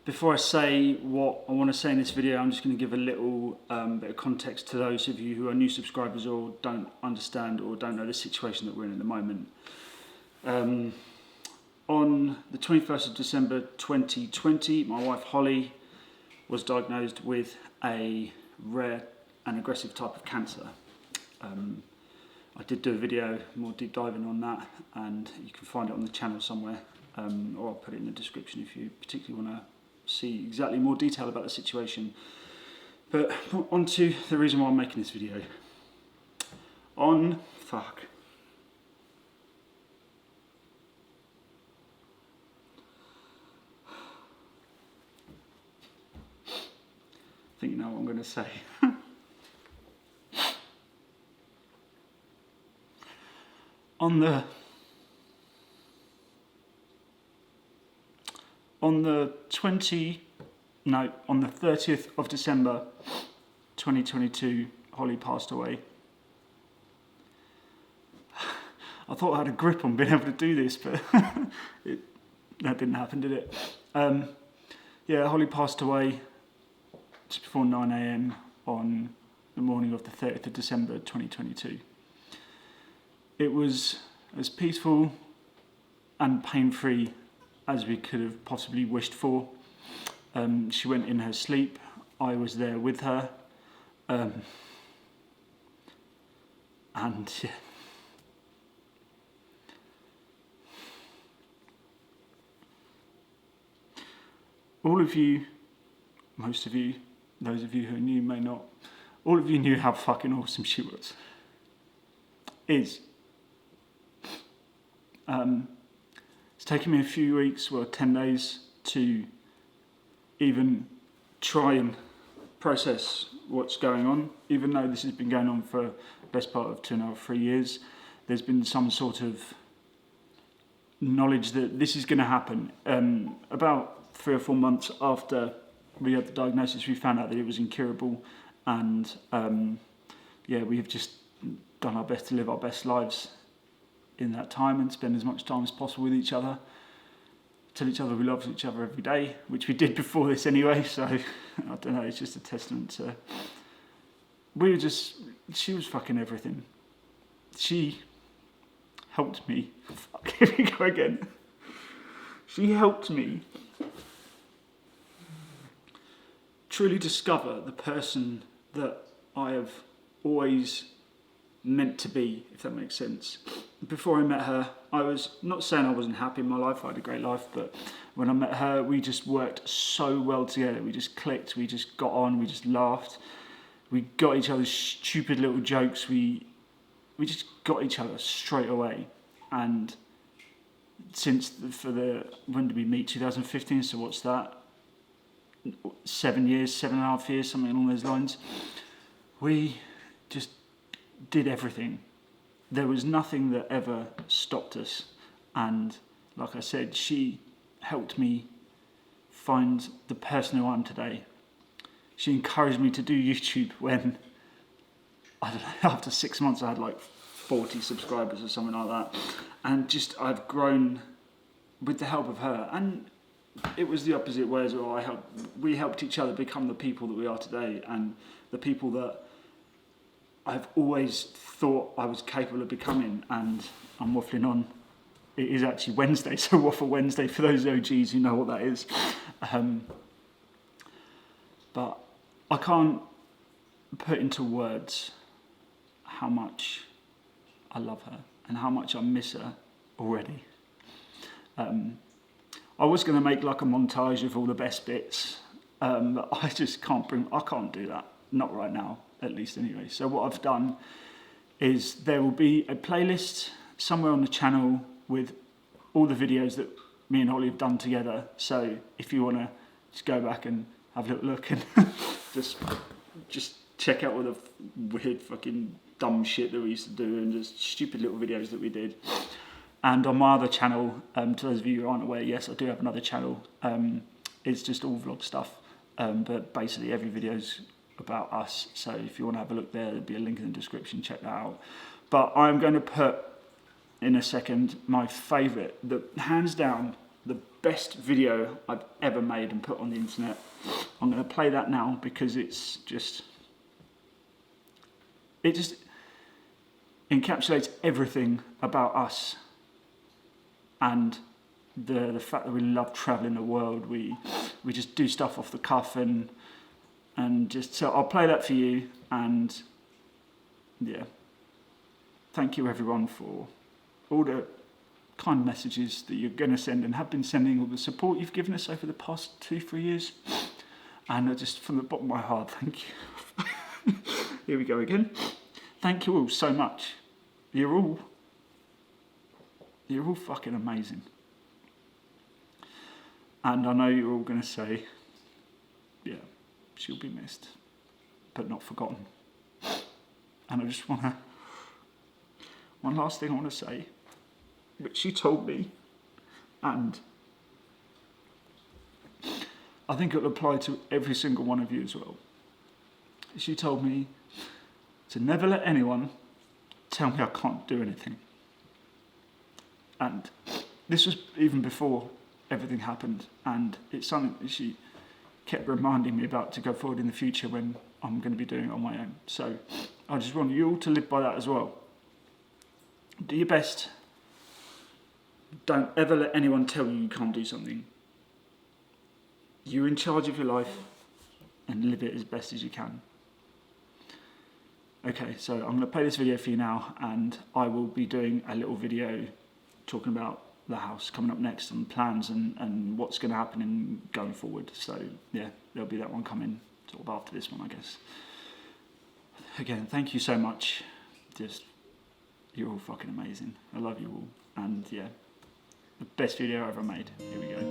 Before I say what I want to say in this video, I'm just going to give a little bit of context to those of you who are new subscribers or don't understand or don't know the situation that we're in at the moment. On the 21st of December 2020, my wife Holly was diagnosed with a rare and aggressive type of cancer. I did do a video more deep diving on that, and you can find it on the channel somewhere, or I'll put it in the description if you particularly want to see exactly more detail about the situation. But on to the reason why I'm making this video. I think you know what I'm going to say. On the 30th of December 2022, Holly passed away. I thought I had a grip on being able to do this, but that didn't happen, did it? Holly passed away just before 9 AM on the morning of the 30th of December 2022. It was as peaceful and pain-free as we could have possibly wished for. She went in her sleep. I was there with her. And yeah. All of you, most of you, those of you who are new may not, all of you knew how fucking awesome she was. It's taken me a few weeks, 10 days, to even try and process what's going on. Even though this has been going on for the best part of 2.5, 3 years, there's been some sort of knowledge that this is going to happen. About 3 or 4 months after we had the diagnosis, we found out that it was incurable, and we have just done our best to live our best lives in that time and spend as much time as possible with each other. Tell each other we love each other every day, which we did before this anyway, so I don't know, it's just a testament to... she was fucking everything. She helped me... Fuck, here we go again. She helped me truly discover the person that I have always meant to be, if that makes sense. Before I met her, I was not saying I wasn't happy in my life. I had a great life, but when I met her, we just worked so well together. We just clicked, we just got on, we just laughed. We got each other's stupid little jokes. We just got each other straight away. And when did we meet? 2015, so what's that? 7 years, 7.5 years, something along those lines. We just did everything. There was nothing that ever stopped us, and like I said, she helped me find the person who I am today. She encouraged me to do YouTube when, I don't know, after 6 months I had like 40 subscribers or something like that, and I've grown with the help of her. And it was the opposite way as well. We helped each other become the people that we are today, and the people that I've always thought I was capable of becoming. And I'm waffling on. It is actually Wednesday, so Waffle Wednesday for those OGs who know what that is. But I can't put into words how much I love her and how much I miss her already. I was going to make like a montage of all the best bits, but I just can't do that. Not right now, at least anyway. So what I've done is there will be a playlist somewhere on the channel with all the videos that me and Holly have done together. So if you want to just go back and have a little look and just check out all the weird fucking dumb shit that we used to do and just stupid little videos that we did. And on my other channel, to those of you who aren't aware, yes, I do have another channel. It's just all vlog stuff, but basically every video's about us. So if you want to have a look there, there'll be a link in the description, check that out. But I'm going to put in a second my favourite, hands down, the best video I've ever made and put on the internet. I'm going to play that now because it just encapsulates everything about us and the fact that we love traveling the world. We just do stuff off the cuff and just, so I'll play that for you. And yeah, thank you everyone for all the kind messages that you're going to send and have been sending, all the support you've given us over the past 2-3 years. And just from the bottom of my heart, thank you. Here we go again. Thank you all so much. You're all fucking amazing. And I know you're all going to say, yeah, she'll be missed, but not forgotten. And I just want to, one last thing I want to say, which she told me, and I think it'll apply to every single one of you as well. She told me to never let anyone tell me I can't do anything. And this was even before everything happened, and it's something that she kept reminding me about to go forward in the future when I'm going to be doing it on my own. So I just want you all to live by that as well. Do your best. Don't ever let anyone tell you you can't do something. You're in charge of your life and live it as best as you can. Okay, so I'm going to play this video for you now, and I will be doing a little video talking about the house coming up next and plans and what's going to happen in going forward. So yeah, there'll be that one coming sort of after this one, I guess. Again, thank you so much. Just, you're all fucking amazing. I love you all. And yeah, the best video I ever made. Here we go.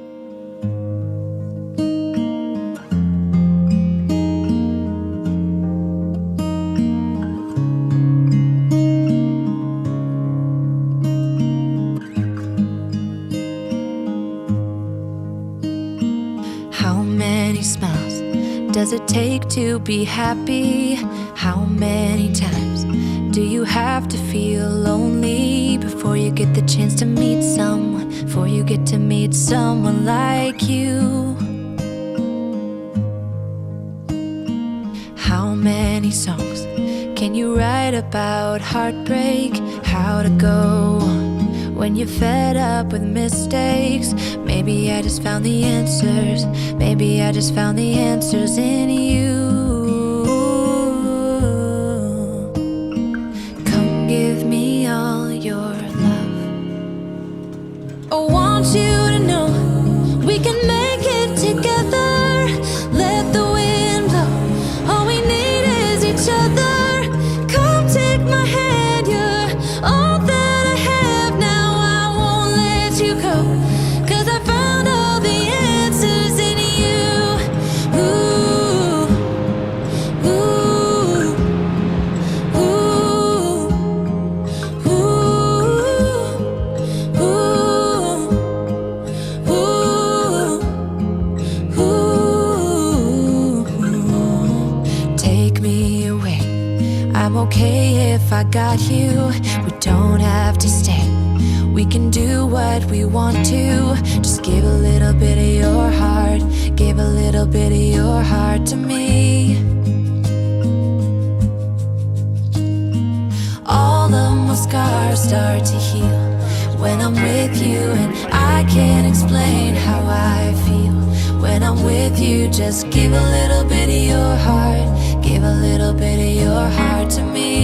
Does it take to be happy? How many times do you have to feel lonely before you get the chance to meet someone, before you get to meet someone like you? How many songs can you write about heartbreak? How to go on when you're fed up with mistakes? Maybe I just found the answers. Maybe I just found the answers in you. Come give me all your love. I want you to know we can make it together. Let the wind blow. All we need is each other. Come take my hand. You're all that I have now. I won't let you go. I'm okay if I got you. We don't have to stay. We can do what we want to. Just give a little bit of your heart. Give a little bit of your heart to me. All of my scars start to heal when I'm with you, and I can't explain how I feel when I'm with you. Just give a little bit of your heart. Give a little bit of your heart to me.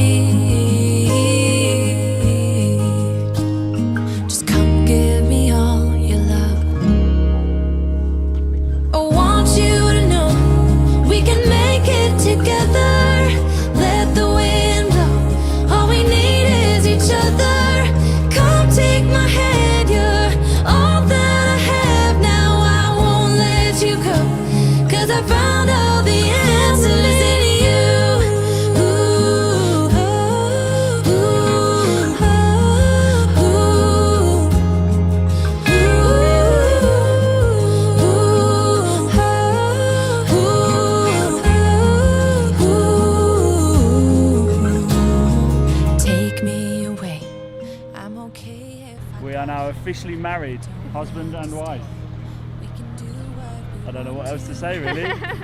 Just come give me all your love. I want you to know we can make it together. Let the wind blow. All we need is each other. Come take my hand. You're all that I have now. I won't let you go, 'cause I found all the answers in you. We are now officially married, husband and wife. don't know what else to say really.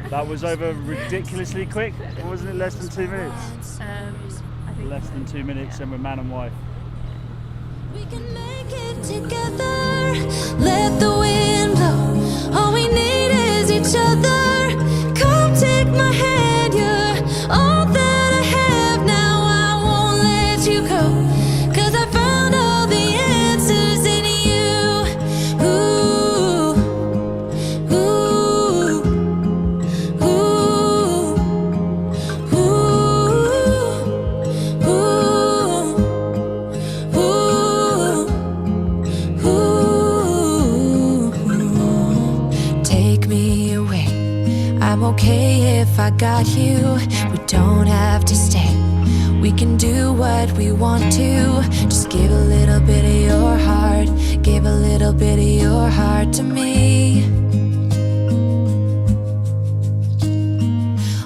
That was over ridiculously quick. Wasn't it less than 2 minutes? I think Less than 2 minutes and we're man and wife. We can make it together. Let the wind blow. All we need is each other. Come take my hand. You're all that I have now. I won't let you go. 'Cause I found all the answers in you. Ooh, ooh, ooh, ooh, ooh. Take me away. I'm okay if I got you. We don't have to stay. We can do what we want to. Just give a little bit of your heart. Give a little bit of your heart to me.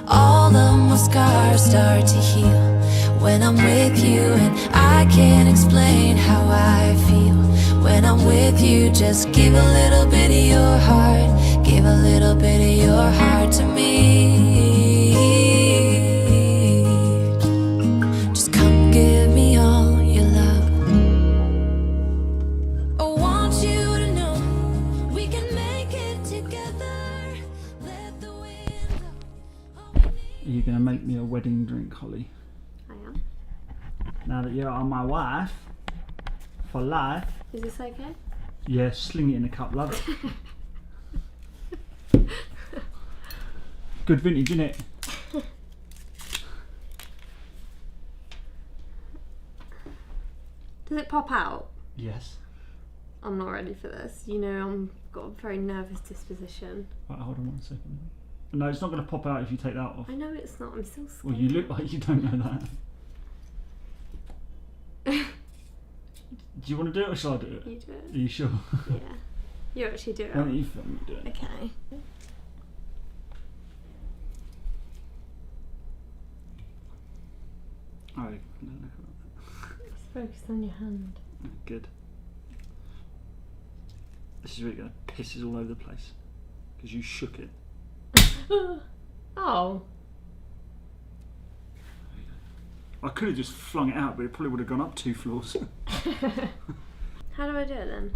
All of my scars start to heal when I'm with you, and I can't explain how I feel when I'm with you. Just give a little bit of your heart. Give a little bit of your heart to me. Just come give me all your love. I want you to know we can make it together. Let the wind blow. All we need- Are you going to make me a wedding drink, Holly? I am. Now that you're my wife for life. Is this okay? Yeah, sling it in a cup, love. Good vintage, innit? Does it pop out? Yes. I'm not ready for this. You know, I've got a very nervous disposition. Right, hold on 1 second. No, it's not going to pop out if you take that off. I know it's not. I'm still scared. Well, you look like you don't know that. Do you want to do it or shall I do it? You do it. Are you sure? Yeah. You actually do Why don't it. you film me do it? Okay. Oh, no, look Just focus on your hand. at that. Good. This is really going to piss us all over the place. Because you shook it. Oh. I could have just flung it out, but it probably would have gone up 2 floors. How do I do it then?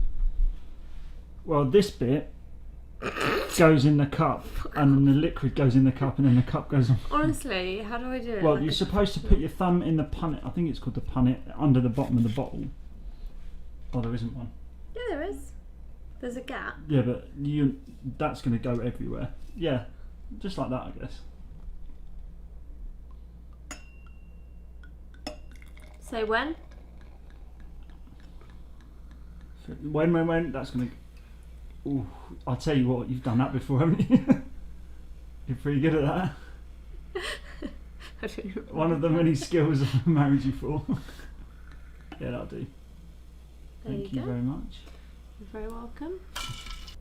Well, this bit goes in the cup, and then the liquid goes in the cup, and then the cup goes on. Honestly, how do I do it? Well, Like you're a- supposed to put your thumb in the punnet. I think it's called the punnet, under the bottom of the bottle. Oh, there isn't one. Yeah, there is. There's a gap. Yeah, but that's going to go everywhere. Yeah, just like that, I guess. So when? When, that's going to... Ooh, I'll tell you what, you've done that before, haven't you? You're pretty good at that. I don't know. One of the many skills I've married you for. Yeah, that'll do. There Thank you you go. very much. You're very welcome.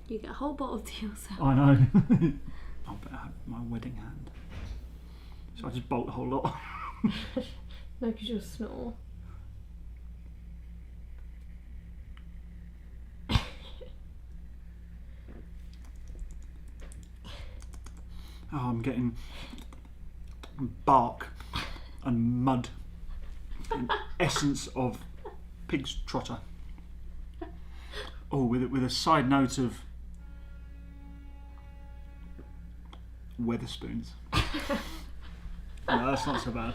You get a whole bottle to yourself. I know. I better have my wedding hand. So I just bolt the whole lot. No, because you'll snore. Oh, I'm getting bark and mud. And essence of pig's trotter. Oh, with a side note of Weatherspoons. No, that's not so bad.